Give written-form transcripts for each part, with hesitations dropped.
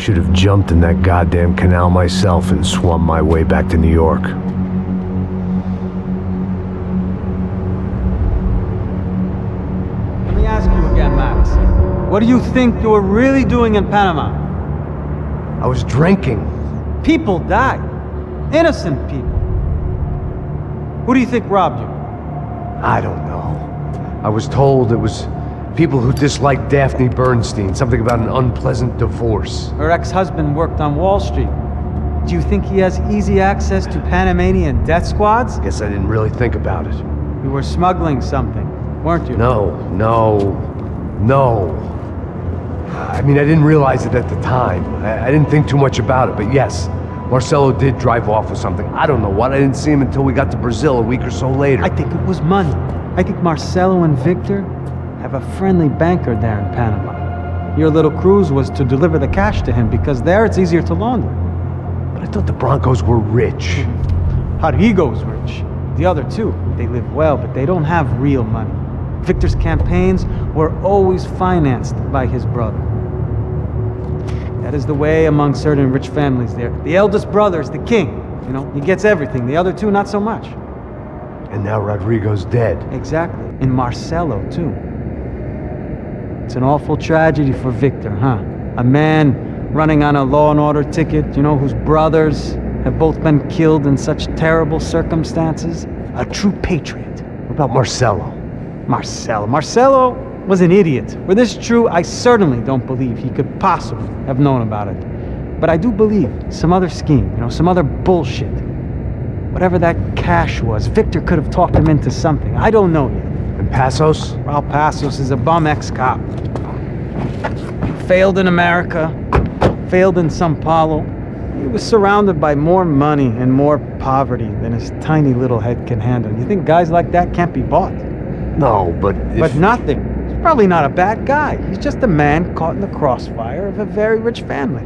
should have jumped in that goddamn canal myself and swum my way back to New York. Let me ask you again, Max. What do you think you were really doing in Panama? I was drinking. People died. Innocent people. Who do you think robbed you? I don't know. I was told it was people who disliked Daphne Bernstein, something about an unpleasant divorce. Her ex-husband worked on Wall Street. Do you think he has easy access to Panamanian death squads? Guess I didn't really think about it. You were smuggling something, weren't you? No. I mean, I didn't realize it at the time. I didn't think too much about it, but yes, Marcelo did drive off with something. I don't know what. I didn't see him until we got to Brazil a week or so later. I think it was money. I think Marcelo and Victor have a friendly banker there in Panama. Your little cruise was to deliver the cash to him because there it's easier to launder. But I thought the Broncos were rich. Rodrigo's rich. The other two, they live well, but they don't have real money. Victor's campaigns were always financed by his brother. That is the way among certain rich families there. The eldest brother is the king. You know, he gets everything. The other two, not so much. And now Rodrigo's dead. Exactly. And Marcelo, too. It's an awful tragedy for Victor, huh? A man running on a law and order ticket, you know, whose brothers have both been killed in such terrible circumstances. A true patriot. What about Marcelo? Marcelo was an idiot. Were this true, I certainly don't believe he could possibly have known about it. But I do believe some other scheme, you know, some other bullshit. Whatever that cash was, Victor could have talked him into something. I don't know yet. And Passos? Well, Passos is a bum ex-cop. Failed in America, failed in Sao Paulo. He was surrounded by more money and more poverty than his tiny little head can handle. You think guys like that can't be bought? No, but But nothing. He's probably not a bad guy. He's just a man caught in the crossfire of a very rich family.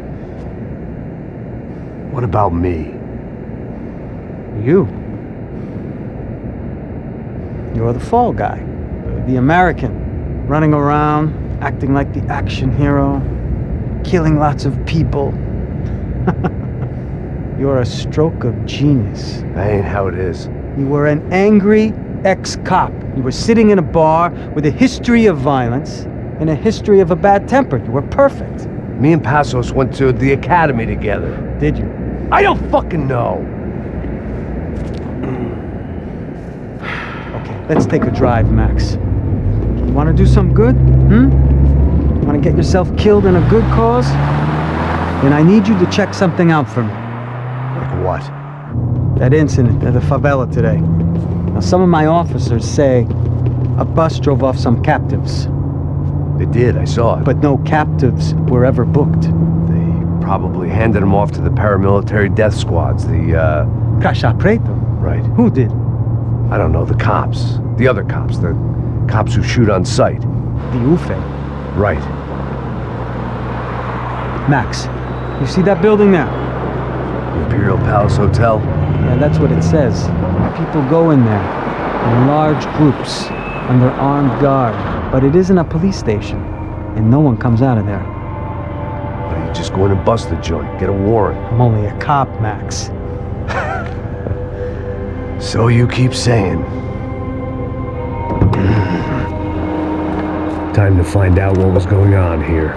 What about me? You. You're the fall guy. The American. Running around, acting like the action hero. Killing lots of people. You're a stroke of genius. That ain't how it is. You were an angry ex-cop. You were sitting in a bar with a history of violence and a history of a bad temper. You were perfect. Me and Passos went to the academy together. Did you? I don't fucking know. Okay, let's take a drive, Max. You want to do some good? You want to get yourself killed in a good cause? Then I need you to check something out for me. Like what? That incident at the favela today. Now, some of my officers say a bus drove off some captives. They did, I saw it. But no captives were ever booked. They probably handed them off to the paramilitary death squads, the, Caixa Preto? Right. Who did? I don't know, the cops. The other cops, the cops who shoot on sight. The UFE. Right. Max, you see that building there? The Imperial Palace Hotel? Yeah, that's what it says. People go in there in large groups under armed guard. But it isn't a police station, and no one comes out of there. Why don't you just go in and bust the joint, get a warrant? I'm only a cop, Max. So you keep saying. Time to find out what was going on here.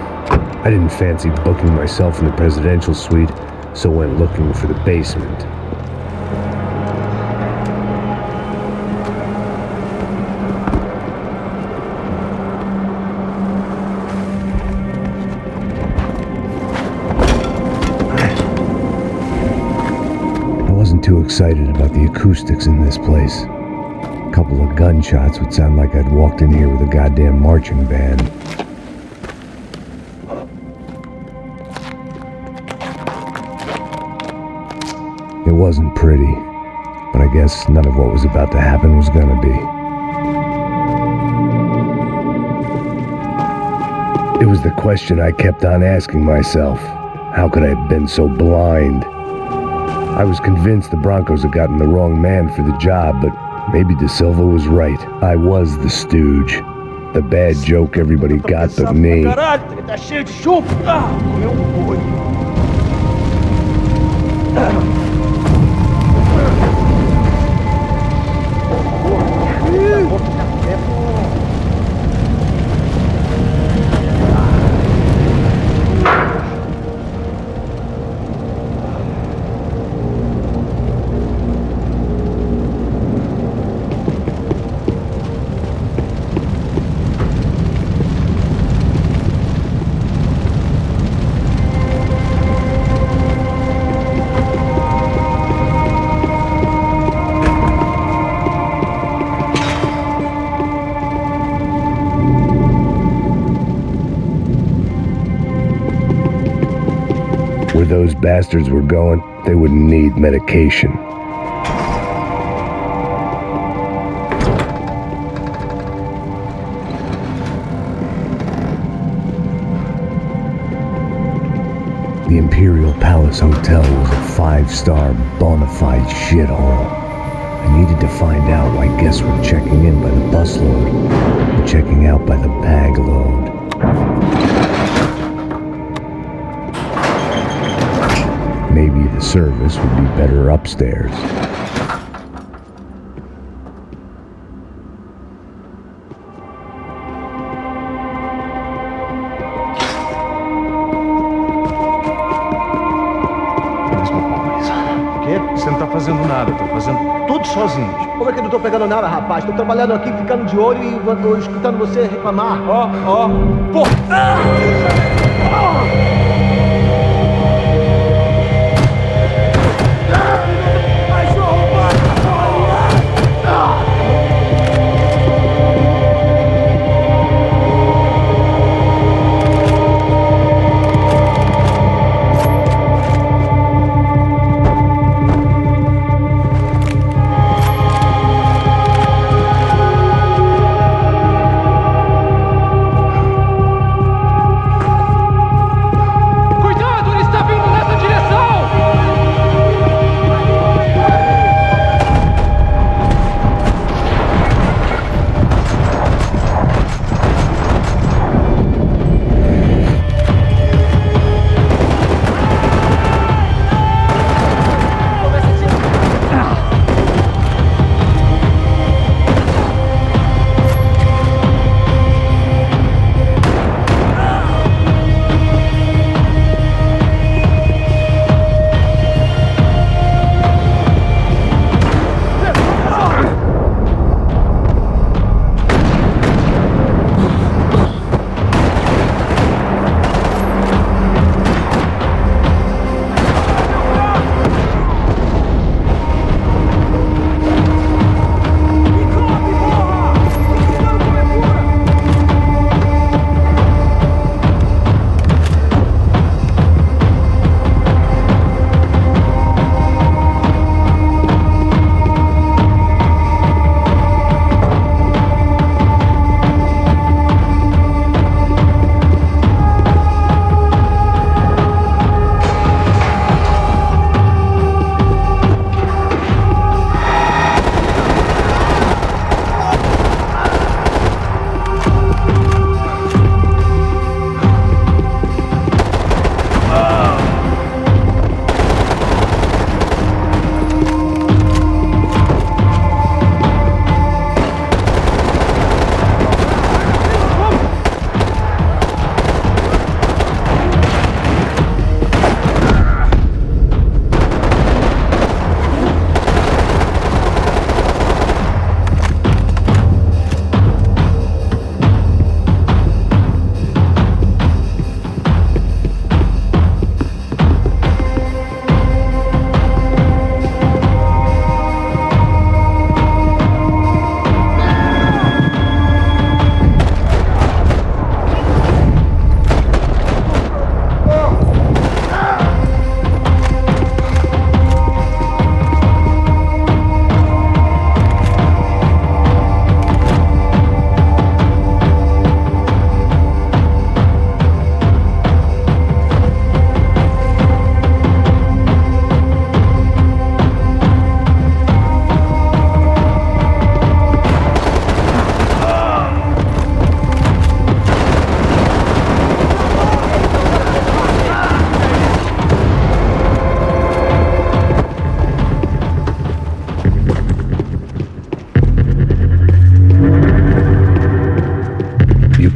I didn't fancy booking myself in the presidential suite, so went looking for the basement. Too excited about the acoustics in this place. A couple of gunshots would sound like I'd walked in here with a goddamn marching band. It wasn't pretty, but I guess none of what was about to happen was gonna be. It was the question I kept on asking myself. How could I have been so blind? I was convinced the Broncos had gotten the wrong man for the job, but maybe De Silva was right. I was the stooge. The bad joke everybody got but me. Where those bastards were going, they wouldn't need medication. The Imperial Palace Hotel was a 5-star bona fide shithole. I needed to find out why guests were checking in by the busload and checking out by the bag load. Maybe the service would be better upstairs. Você não tá fazendo nada, tô fazendo tudo sozinho. Como é que eu não tô pegando nada, rapaz? Tô trabalhando aqui, ficando de olho e escutando você reclamar. Ó, pô!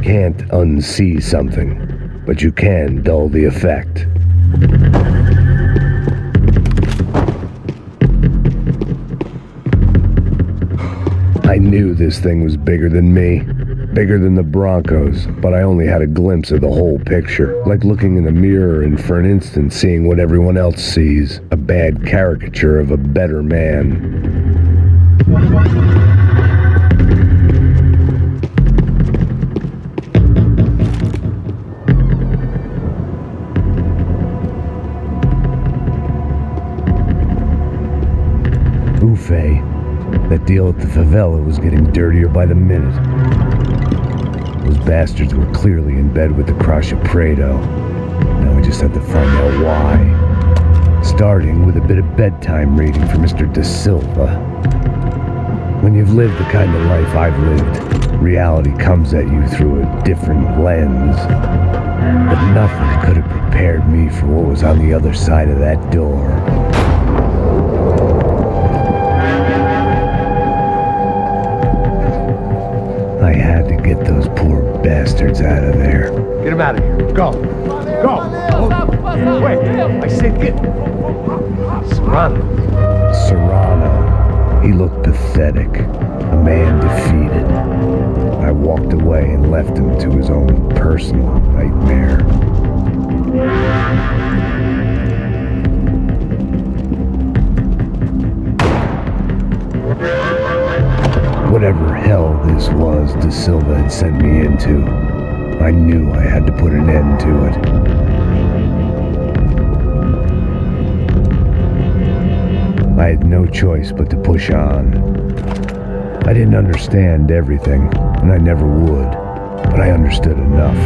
can't unsee something, but you can dull the effect. I knew this thing was bigger than me, bigger than the Broncos, but I only had a glimpse of the whole picture, like looking in the mirror and for an instant seeing what everyone else sees, a bad caricature of a better man. buffet. That deal at the favela was getting dirtier by the minute. Those bastards were clearly in bed with the Crusher Prado. Now we just had to find out why. Starting with a bit of bedtime reading for Mr. De Silva. When you've lived the kind of life I've lived, reality comes at you through a different lens. But nothing could have prepared me for what was on the other side of that door. I had to get those poor bastards out of there. Get him out of here. Go. Go. Wait. I said get. Serrano. Serrano. He looked pathetic. A man defeated. I walked away and left him to his own personal nightmare. Whatever hell this was De Silva had sent me into, I knew I had to put an end to it. I had no choice but to push on. I didn't understand everything, and I never would, but I understood enough.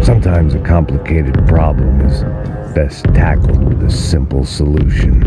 Sometimes a complicated problem is best tackled with a simple solution.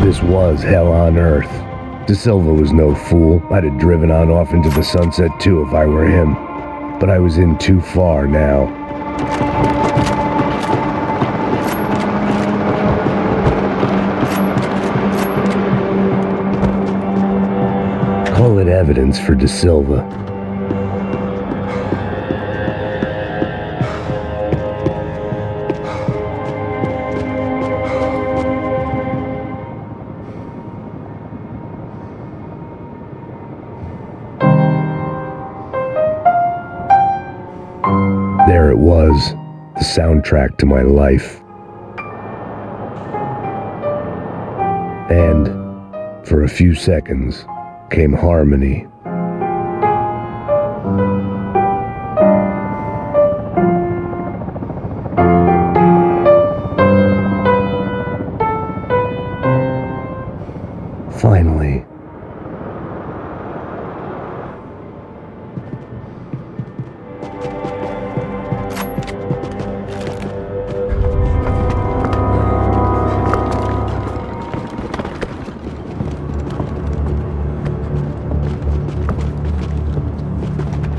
This was hell on earth. De Silva was no fool. I'd have driven on off into the sunset too if I were him. But I was in too far now. Call it evidence for De Silva. There it was, the soundtrack to my life. And, for a few seconds, came harmony. Finally.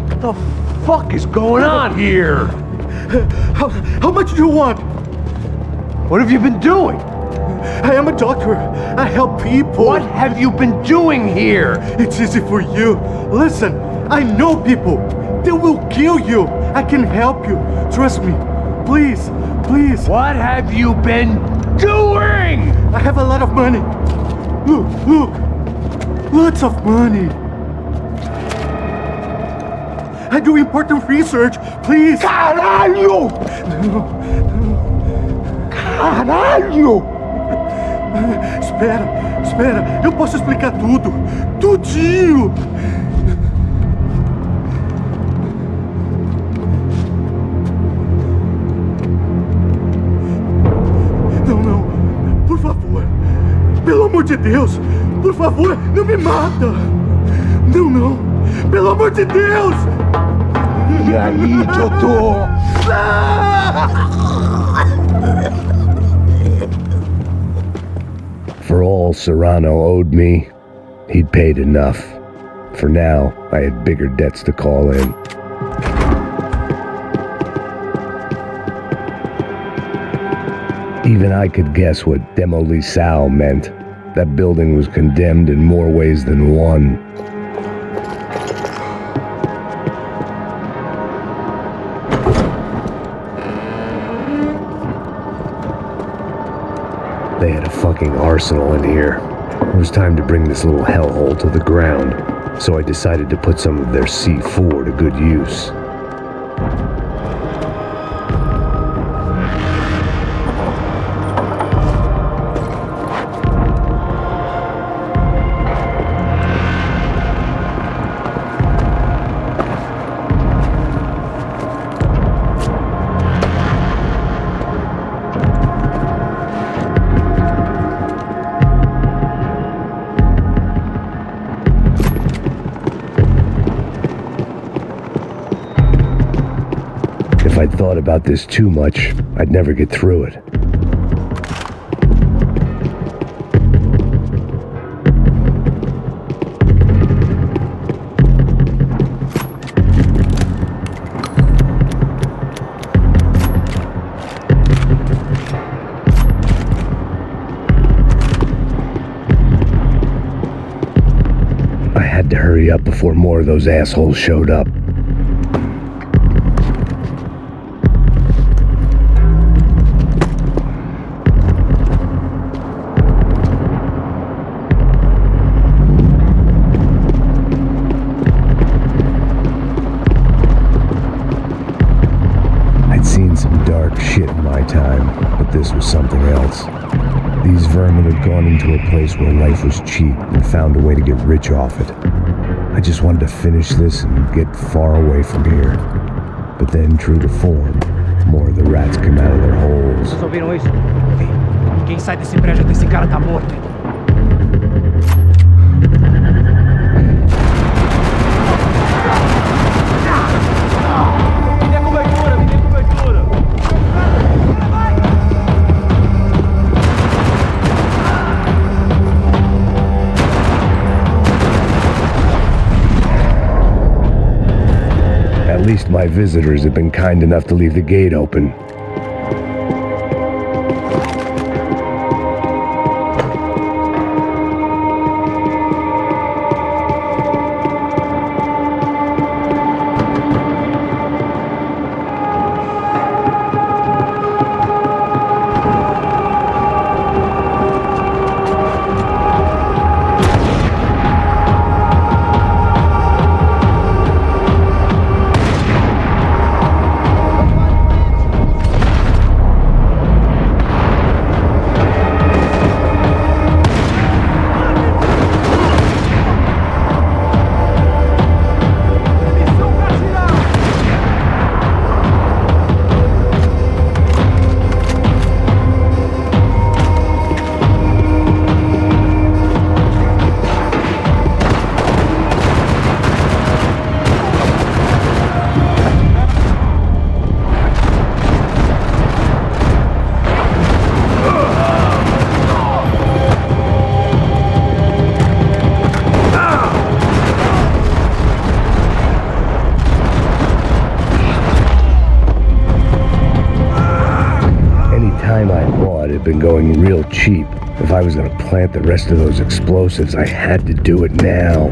What the fuck is going on here? How much do you want? What have you been doing? I am a doctor. I help people. What have you been doing here? It's easy for you. Listen, I know people. They will kill you. I can help you. Trust me. Please, please. What have you been doing? I have a lot of money. Look, look. Lots of money. I do important research. Please. Caralho! Caralho! Espera. Eu posso explicar tudo. Tudinho. Não. Por favor. Pelo amor de Deus. Por favor, não me mata. Não. Pelo amor de Deus. E aí, doutor? For all Serrano owed me, he'd paid enough. For now, I had bigger debts to call in. Even I could guess what demolição meant. That building was condemned in more ways than one. They had a fucking arsenal in here. It was time to bring this little hellhole to the ground, so I decided to put some of their C4 to good use. If I'd thought about this too much, I'd never get through it. I had to hurry up before more of those assholes showed up. Shit in my time, but this was something else. These vermin had gone into a place where life was cheap and found a way to get rich off it. I just wanted to finish this and get far away from here. But then, true to form, more of the rats came out of their holes. Vocês ouviram isso? Quem sai desse prédio desse cara tá morto. At least my visitors have been kind enough to leave the gate open. Been going real cheap. If I was going to plant the rest of those explosives, I had to do it now.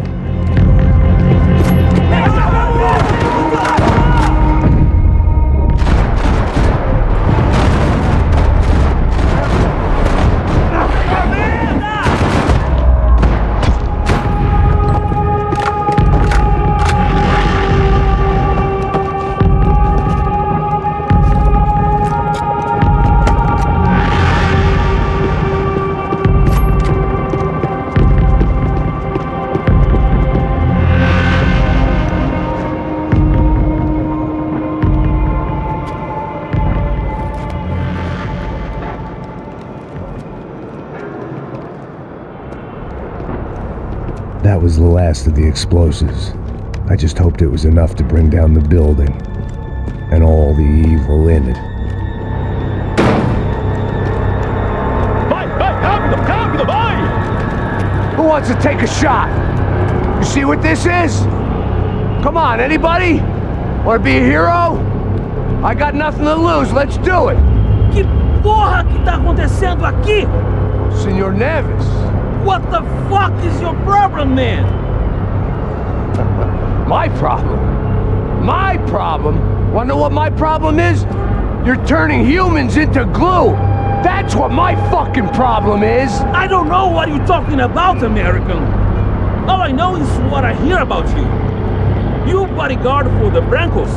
That was the last of the explosives. I just hoped it was enough to bring down the building and all the evil in it. Vai, rápido, rápido, vai! Who wants to take a shot? You see what this is? Come on, anybody? Want to be a hero? I got nothing to lose, let's do it! Que porra que tá acontecendo aqui? Senor Neves. What the fuck is your problem, man? My problem? My problem? Wanna know what my problem is? You're turning humans into glue! That's what my fucking problem is! I don't know what you're talking about, American. All I know is what I hear about you. You bodyguard for the Brancos.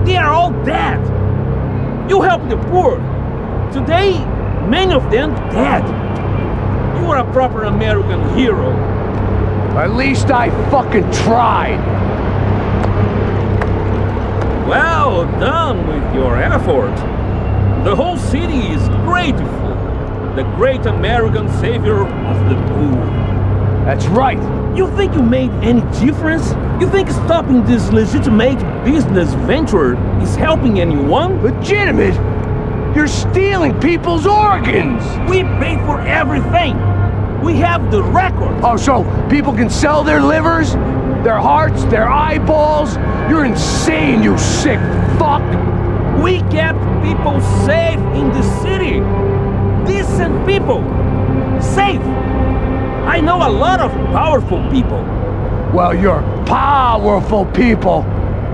They are all dead. You help the poor. Today, many of them dead. You are a proper American hero. At least I fucking tried. Well done with your effort. The whole city is grateful. The great American savior of the poor. That's right. You think you made any difference? You think stopping this legitimate business venture is helping anyone? Legitimate? You're stealing people's organs! We pay for everything. We have the record. Oh, so people can sell their livers? Their hearts? Their eyeballs? You're insane, you sick fuck! We kept people safe in the city. Decent people. Safe. I know a lot of powerful people. Well, your powerful people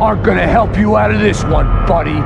aren't gonna help you out of this one, buddy.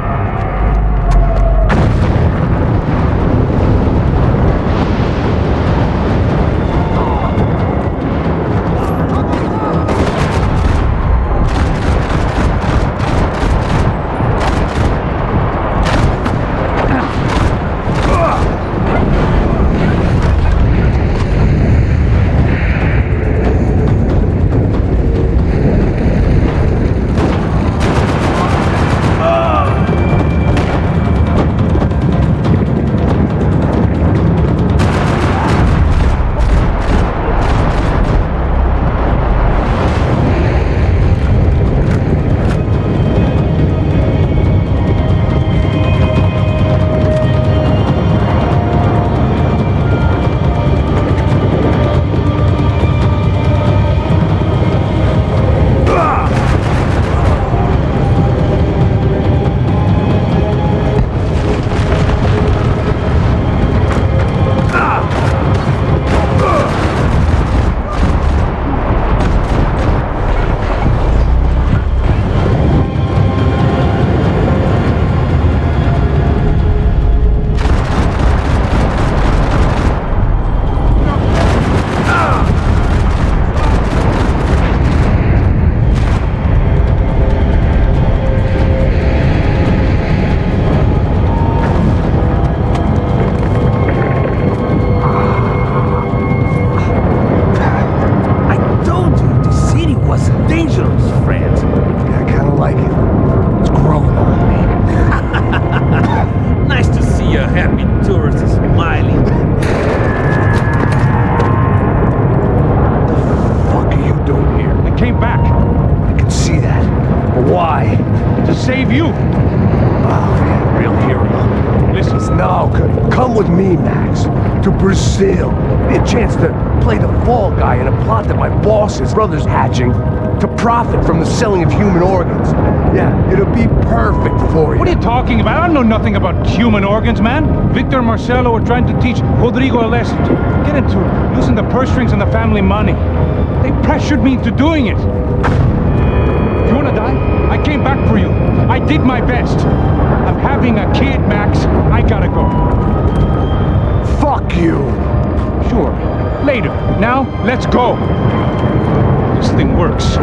Save you! Oh, yeah, real hero. Listen, now, come with me, Max, to Brazil. Be a chance to play the fall guy in a plot that my boss's brother's hatching to profit from the selling of human organs. Yeah, it'll be perfect for you. What are you talking about? I don't know nothing about human organs, man. Victor and Marcelo are trying to teach Rodrigo a lesson. Get into it, losing the purse strings and the family money. They pressured me into doing it. You wanna die? I came back for you. I did my best. I'm having a kid, Max. I gotta go. Fuck you. Sure. Later. Now, let's go. This thing works.